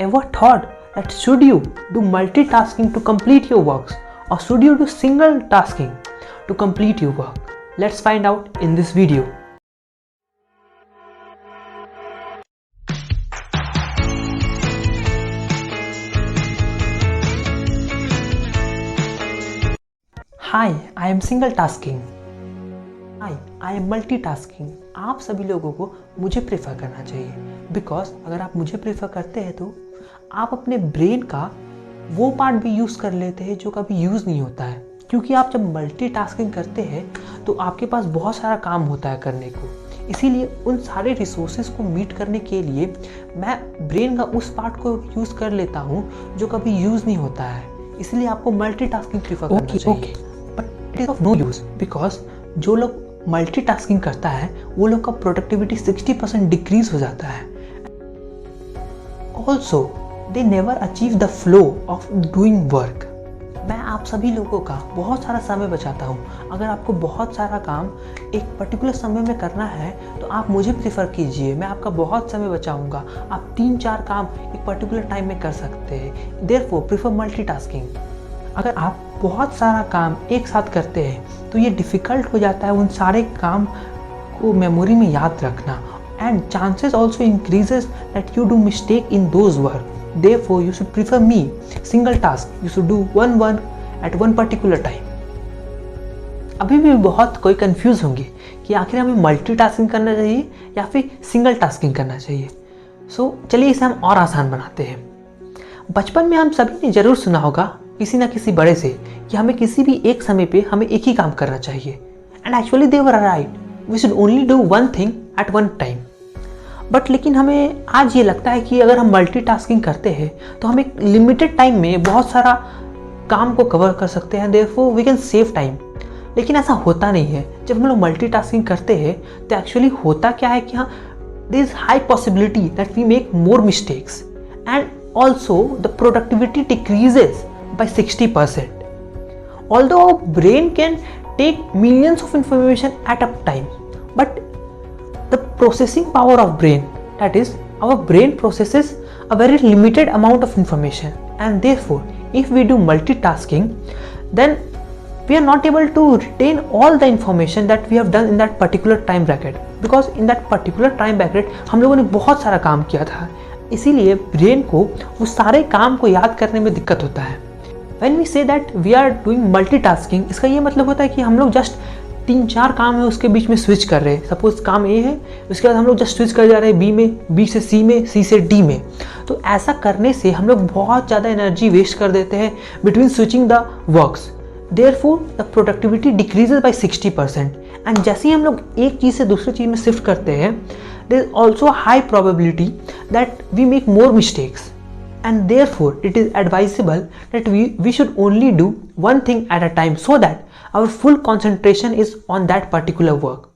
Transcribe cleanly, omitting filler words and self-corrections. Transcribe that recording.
Ever thought that should you do multitasking to complete your works, or should you do single tasking to complete your work? Let's find out in this video. Hi, I am single tasking. Hi, I am multitasking. आप सभी लोगों को मुझे prefer करना चाहिए, because अगर आप मुझे प्रेफर करते हैं तो आप अपने ब्रेन का वो पार्ट भी यूज़ कर लेते हैं जो कभी यूज़ नहीं होता है। क्योंकि आप जब मल्टीटास्किंग करते हैं तो आपके पास बहुत सारा काम होता है करने को, इसीलिए उन सारे रिसोर्सेज को मीट करने के लिए मैं ब्रेन का उस पार्ट को यूज़ कर लेता हूँ जो कभी यूज़ नहीं होता है। इसलिए आपको मल्टीटास्किंग प्रेफर करना चाहिए। But it is of no use, because जो लोग मल्टीटास्किंग करता है वो लोग का प्रोडक्टिविटी 60% डिक्रीज हो जाता है। Also they never achieve the flow of doing work. मैं आप सभी लोगों का बहुत सारा समय बचाता हूँ। अगर आपको बहुत सारा काम एक पर्टिकुलर समय में करना है तो आप मुझे प्रेफर कीजिए, मैं आपका बहुत समय बचाऊंगा। आप 3-4 काम एक पर्टिकुलर टाइम में कर सकते हैं। Therefore prefer multitasking. अगर आप बहुत सारा काम एक साथ करते हैं तो ये डिफ़िकल्ट हो जाता है उन सारे काम को मेमोरी में याद रखना, and chances also increases that you do mistake in those work. Therefore, you should prefer me single task. You should do one at one particular time. अभी भी बहुत कोई कंफ्यूज होंगे कि आखिर हमें मल्टीटास्किंग करना चाहिए या फिर सिंगल टास्किंग करना चाहिए। चलिए इसे हम और आसान बनाते हैं। बचपन में हम सभी ने जरूर सुना होगा किसी ना किसी बड़े से कि हमें किसी भी एक समय पे हमें एक ही काम करना चाहिए, and actually they were right. We should only do one thing at one time. But लेकिन हमें आज ये लगता है कि अगर हम मल्टीटास्किंग करते हैं तो हम एक लिमिटेड टाइम में बहुत सारा काम को कवर कर सकते हैं, therefore we can save time. लेकिन ऐसा होता नहीं है। जब हम लोग मल्टीटास्किंग करते हैं तो एक्चुअली होता क्या है कि हाँ, there is high possibility that we make more mistakes, and also the productivity decreases by 60%. Although our brain can take millions of information at a time, but the processing power of brain, that is our brain processes a very limited amount of information, and therefore if we do multitasking then we are not able to retain all the information that we have done in that particular time bracket, because in that particular time bracket हम लोगों ने बहुत सारा काम किया था, इसीलिए brain को उस सारे काम को याद करने में दिक्कत होता है। When we say that we are doing multitasking, इसका ये मतलब होता है कि हम लोग जस्ट 3-4 काम है उसके बीच में स्विच कर रहे हैं। सपोज काम ए है, उसके बाद हम लोग जस्ट स्विच कर जा रहे हैं बी में, बी से सी में, सी से डी में। तो ऐसा करने से हम लोग बहुत ज़्यादा एनर्जी वेस्ट कर देते हैं between switching the works. Therefore the productivity decreases by 60%, and जैसे ही हम लोग एक चीज़ से दूसरी चीज़ में शिफ्ट करते हैं there is also high probability that we make more mistakes, and therefore it is advisable that we should only do one thing at a time so that our full concentration is on that particular work.